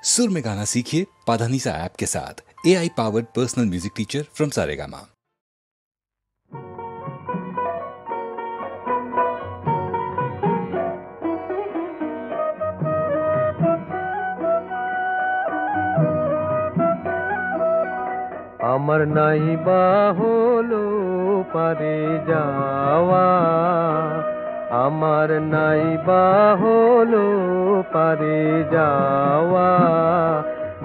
सुर में गाना सीखिए पाधानीसा ऐप के साथ। AI powered personal music teacher from Saregama. আমার নাইবা হলো পারে যাওয়া, আমার নাইবা হলো পারে যাওয়া,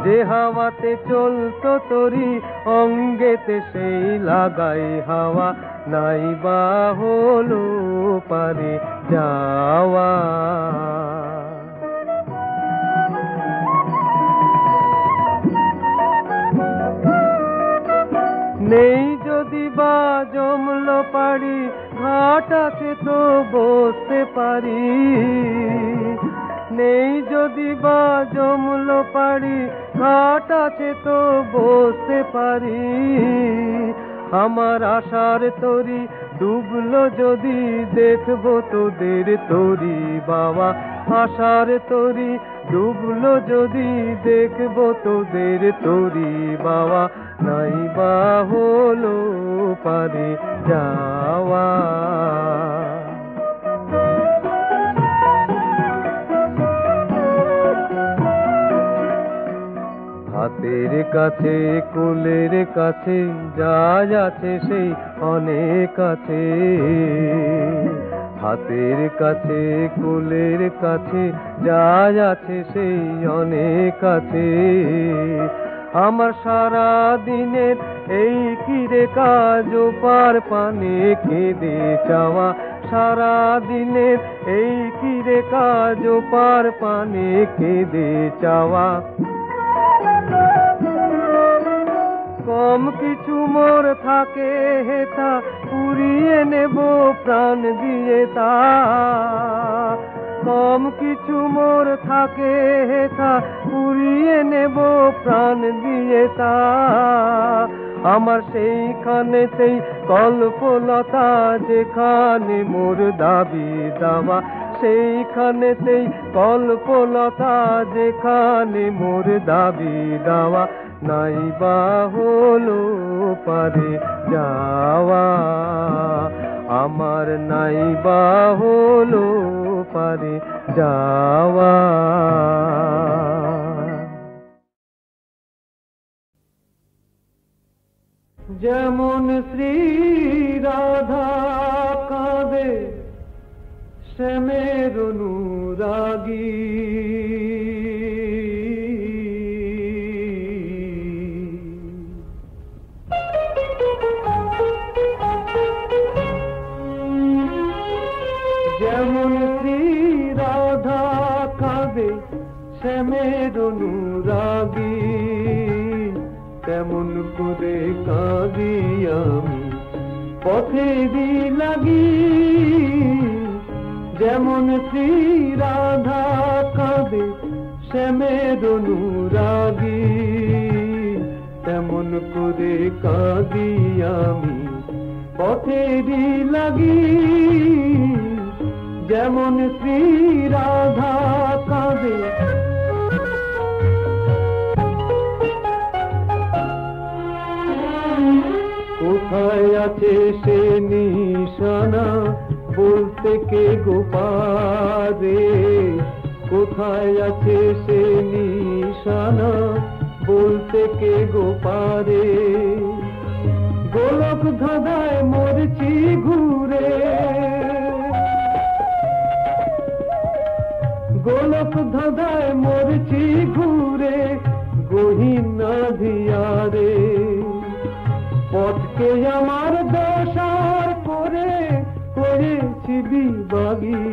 যে হাওয়াতে চলতো তোরি অঙ্গেতে সেই লাগাই হাওয়া, নাইবা হলো পারে যাওয়া। নেই যদি বা জমলো পারি, ঘাট আছে তো বসতে পারি, নেই যদি বা জমলো পারি, ঘাট আছে তো বসতে পারি। আমার আশার তরি ডুবলো যদি দেখবো তোদের তরি বাবা, আশার তরি ডুবলো যদি দেখবো তোদের তরি বাবা, নাইবা হলো পারে যাওয়া। হাতের কাছে কোলের কাছে যা আছে সেই অনেক আছে, হাতের কাছে কোলের কাছে যা আছে সেই অনেক আছে। আমার সারা দিনের এই কিরে কাজ পার পানে কেঁদে চাওয়া, সারা দিনের এই কিরে কাজ পার পানে কেঁদে চাওয়া। কম কিছু মোর থাকে হেতা পুড়িয়ে নেব প্রাণ দিয়ে তা, কম কিছু মোর থাকে হেতা পুড়িয়ে নেব প্রাণ দিয়ে তা। আমার সেইখানেতেই কল্পলতা যেখানে মোর দাবি দাওয়া, সেইখানেতেই কল্পলতা যেখানে মোর দাবি দাওয়া, নাইবা হলো পারে যাওয়া। আমার নাইবা হলো পারে যাওয়া। যেমন শ্রী রাধা কাঁদে শ্যামের অনুরাগী, যেমন শ্রী রাধা কাঁদে শ্যামের অনুরাগী, তেমন করে কাঁদি আমি পথেরই লাগি। যেমন শ্রী রাধা কাঁদে শ্যামের অনুরাগী, তেমন করে কাঁদি আমি পথেরই লাগি। যেমন শ্রী রাধা কাঁদে কোথায় আছে সে নিশানা বলতে কে গোপারে, কোথায় আছে সে নিশানা বলতে কে গোপারে। গোলক ধাঁধায় মরছি ঘুরে, গোলক ধাঁধায় মরছি ঘুরে, গহীনা ধিয়ারে। পথকে আমার দশার করে করেছি বিভাগী,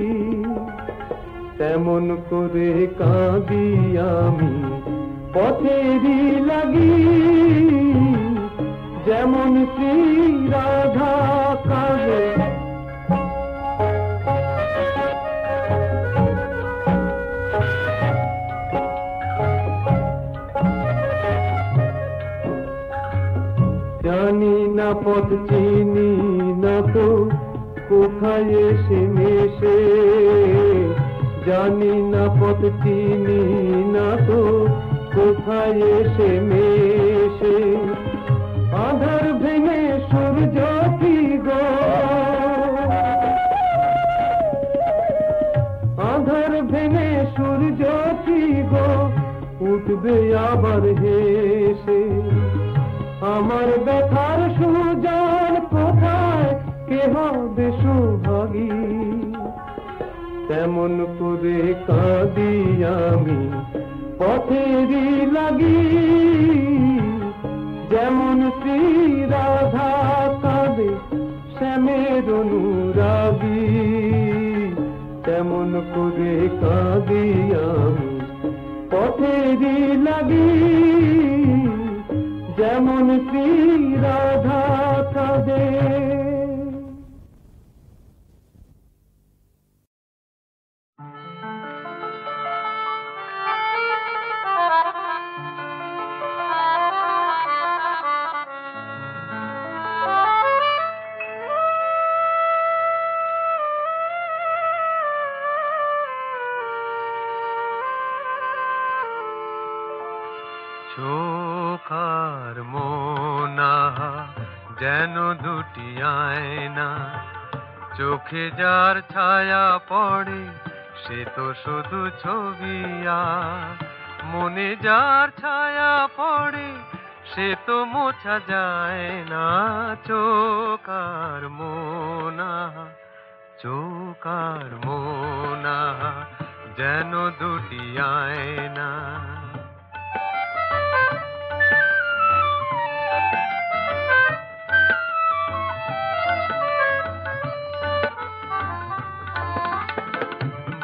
তেমন করে কাঁদি আমি পথেরই লাগি। যেমন শ্রী রাধা কাঁদে জানি না পথ চিনি না তো কোথায় এসে মেশে, জানি না পথ চিনি না তো যায় এসে মেশে আধার ভেঙে সূর্য কি গো আধার ভেঙে সূর্য কি গো উঠবে আবার হেসে আমার ব্যথার সুজন কোথায় কে হবে সুভাগী তেমন করে কাঁদি আমি পথেরই লাগি যেমন শ্রী রাধা কাঁদে শ্যামের অনুরাগী তেমন করে কাঁদি আমি পথেরই লাগি যেমন শ্রী রাধা কাঁদে চোখার মোনা যেন দুটি আয়না চোখে যার ছায়া পড়ে সে তো শুধু ছবি আর মনে যার ছায়া পড়ে সে তো মোছা যায় না চোখার মোনা যেন দুটি আয়না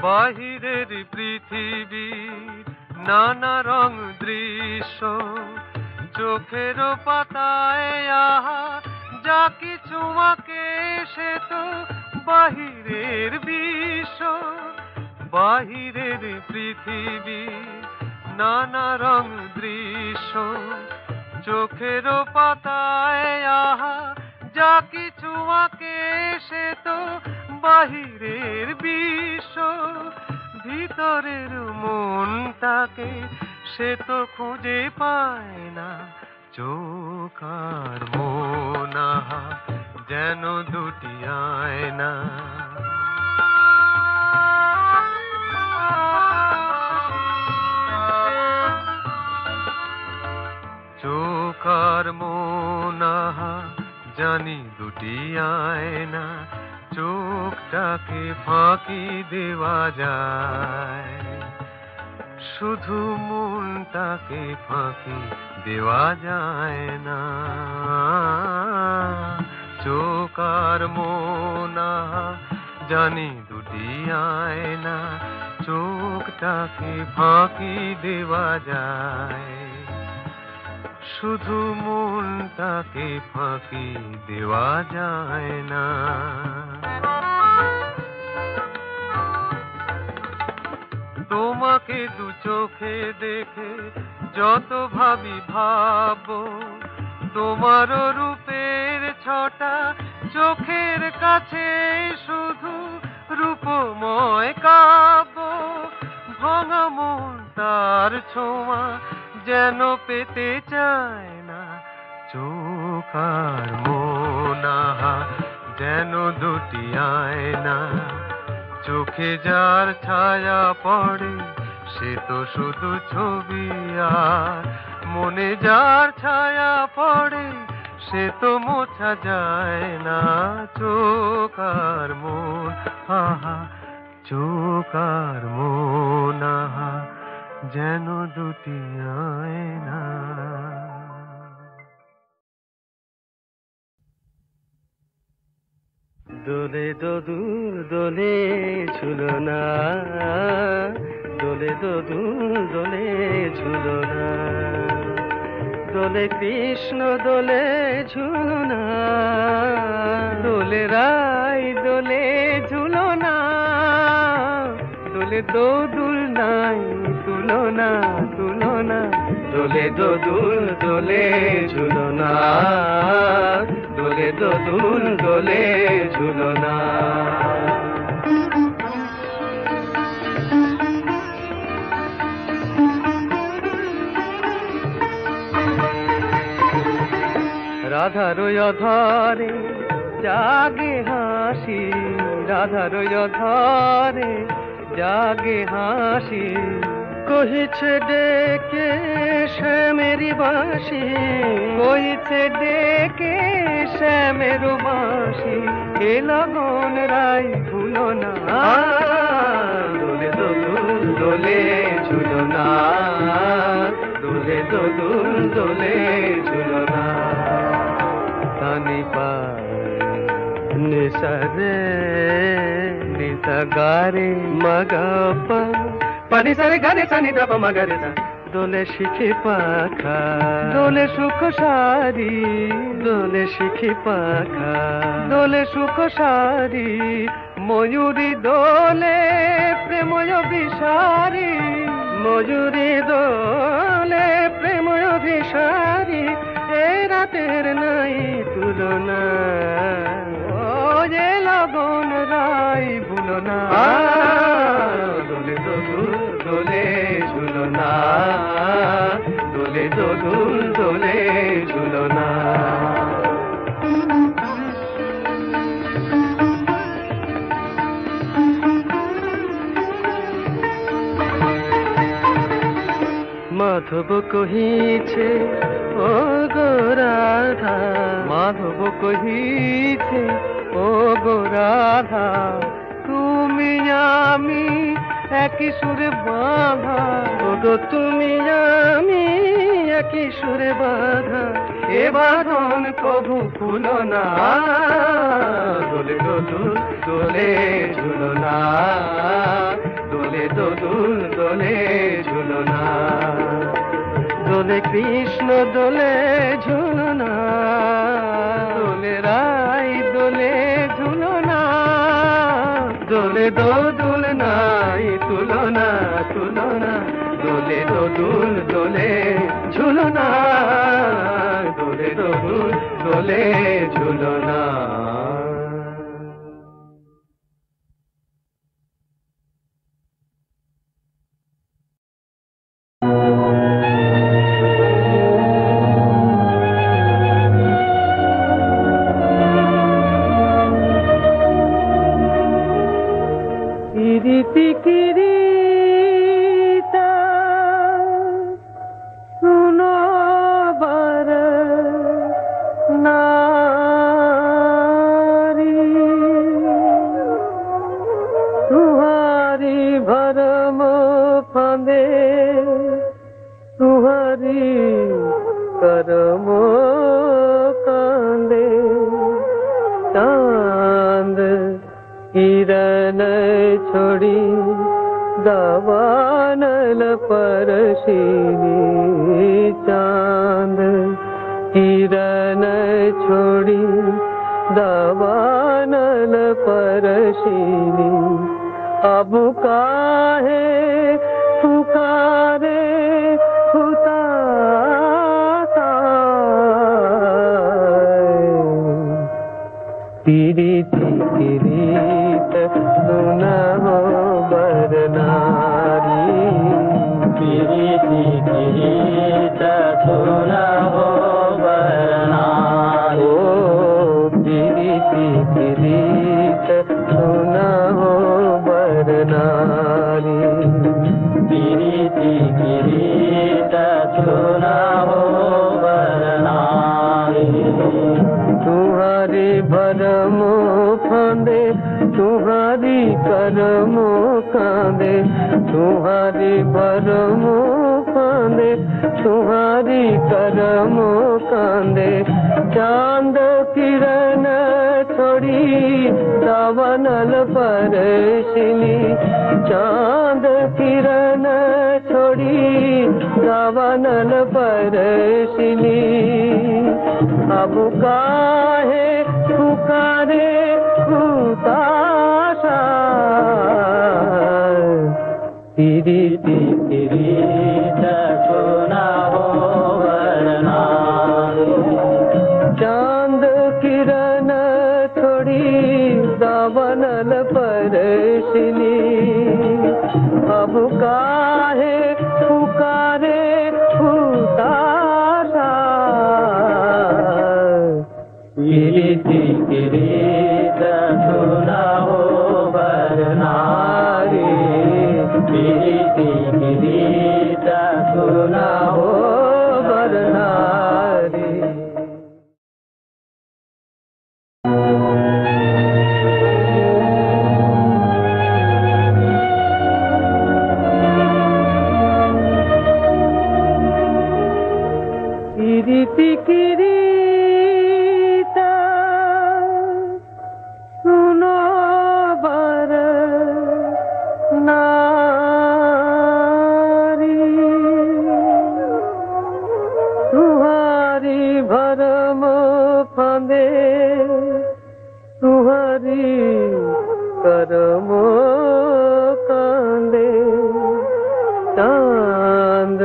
বাহিরের পৃথিবীর নানা রং দৃশ্য চোখের পাতায় আহা যা কিছু আঁকে সে তো বাহিরের বিশ্ব বাহিরের পৃথিবীর নানা রং দৃশ্য চোখের পাতায় আহা যা কিছু আঁকে সে তো বাহিরের বিশ্ব ভিতরের মনটাকে সে তো খুঁজে পায় না চোখার মোনা যেন দুটি আয়না চোখার মোনা জানি দুটি আয়না চোখটাকে ফাঁকি দেওয়া যায় শুধু মনটাকে ফাঁকি দেওয়া যায় না চোখার মোনা জানি দুটি আয়না চোখটাকে ফাঁকি দেওয়া যায় শুধু মনটাকে ফাঁকি দেওয়া যায় না তোমাকে দু চোখে দেখে যত ভাবি ভাবো তোমার রূপের ছটা চোখের কাছে শুধু রূপময় কাব্য ভাঙা মন তার ছোঁয়া যেন পেতে চায় না চোখার মোনা যেন দুটি আয়না চোখে যার ছায়া পড়ে সে তো শুধু ছবি আর মনে যার ছায়া পড়ে সে তো মোছা যায় না চোখার মন চোখার মোনা যেন দুটি আয়না দোলে দোদুল দোলে ঝুলনা দোলে দোদুল দোলে ঝুলনা দোলে কৃষ্ণ দোলে ঝুলনা দোলে রাই দোলে ঝুলনা দোলে দোদুল নাই তুলনা তুলনা দোলে দোদুল দোলে ঝুলনা দোলে দোদুল দোলে ঝুলনা রাধার অধরে জাগে হাসি, রাধার অধরে জাগে হাসি। কহিছে ডেকে শ্যামেরি বাঁশি, কহিছে ডেকে শ্যামের বাঁশি। এ লগন রাই ভুলো না, দোলে দোদুল দোলে ঝুলো না, দোলে দোদুল দোলে ঝুলো না। তানি পা নিসরে নিসা গারে মগপা, পানি সারে গারে সানি দাপ মগরে সা। দোলে শিখি পাখা, দোলে সুখ সারি, দোলে শিখি পাখা, দোলে সুখ সারি। ময়ূরী দোলে প্রেময় বিসারি, ময়ূরী দোলে প্রেময় বিসারি। এ রাতের নাই তুলনা, ও যে লগন রাই ভুলো না। দোলে দোদুল দোলে ঝুলো না, দোলে দোদুল দোলে ঝুলো না। মাধব কহিছে ও গো রাধা, মাধব কহিছে ও গো রাধা। তুমি আমি একই সুরে বাঁধা, ও গো তুমি আমি একই সুরে বাঁধা। এ বাঁধন কভু খুলো না, দোলে দোদুল দোলে ঝুলো না, দোলে দোদুল দোলে ঝুলো না। দোলে কৃষ্ণ দোলে ঝুলো না, দোলে রাই দোলে ঝুলো না। দোলে দোদুল নাই তুলনা, তুলনা। দোলে দোদুল দোলে ঝুলো না, দোলে দোদুল দোলে ঝুলো না। কিরিতি কিরিতা সুনবার নারী, তুহারি ভরম ফাঁদে, তুহারি করম কাঁদে। চাঁদ কিরণ छोड़ी दावानल परशिनी, चांद किरण छोड़ी दावानल परशिनी। अब काहे पुकारे हुतासा, पीड़िती किरीत सुना हो बरनारी, पीड़िती किरीत सुना हो बरनारी। ओ पीड़िती किरीत सुना हो बरनारी, पीड़िती किरीत सुना हो बरनारी। तुम्हारी भरमो फांदे, तुम्हारी करमो कांदे, तुम्हारी भरमो फांदे, तुम्हारी करमो कांदे। चांद किरण छोड़ी दावानल परशिनी, चांद किरण छोड़ी दावानल परशिनी। अब काहे पुकारे हुताशा, पीड़िती किरीत सुना हो बरनारी। चांद किरण छोड़ी दावानल परशिनी, अब काहे पुकारे हुताशा, सुना हो बरनारी। किरीति किरीटा सुनो बर नारी, तुहारी भरम फांदे तुहारी करम कांदे, चांद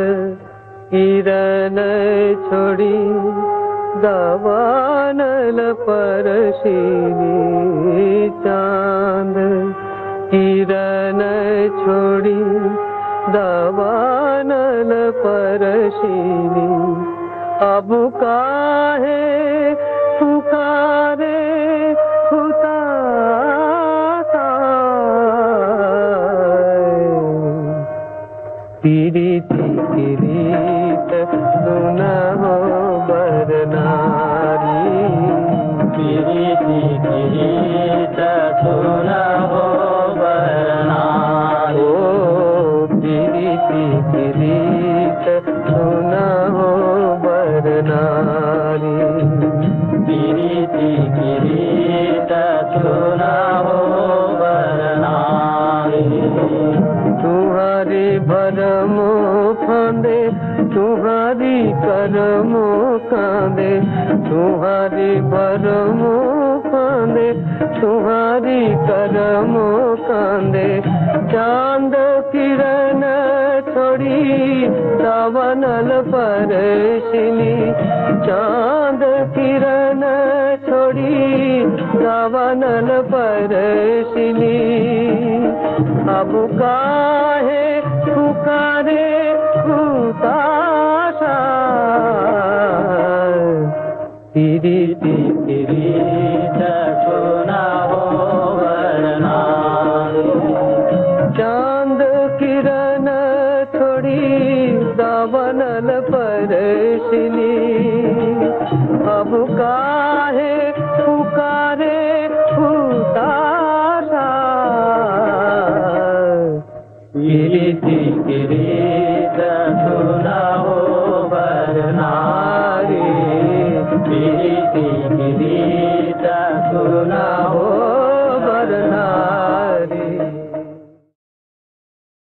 किरण छोड़ी दावानल परशिनी, चांद किरण छोड़ी दावानल परशिनी, अब काहे पुकारे हुतासा, किरीति किरीट सुना हो बरनारी, किरीति किरीट सुना हो बरनारी, ओ किरीति किरीट सुना हो बरनारी, किरीति किरीट सुना हो बरनारी, तुम्हारी भरमो फांदे तुम्हारी करमो कांदे, तुम्हारी भरमो फांदे तुम्हारी करमो कांदे, चांद किरण छोड़ी दावानल परशिनी, चांद किरण छोड़ी दावानल परशिनी, अब काहे पुकारे हुताशा, किरीति किरीट सुना हो बरनारी, चांद किरण छोड़ी दावानल परशिनी, अब काहे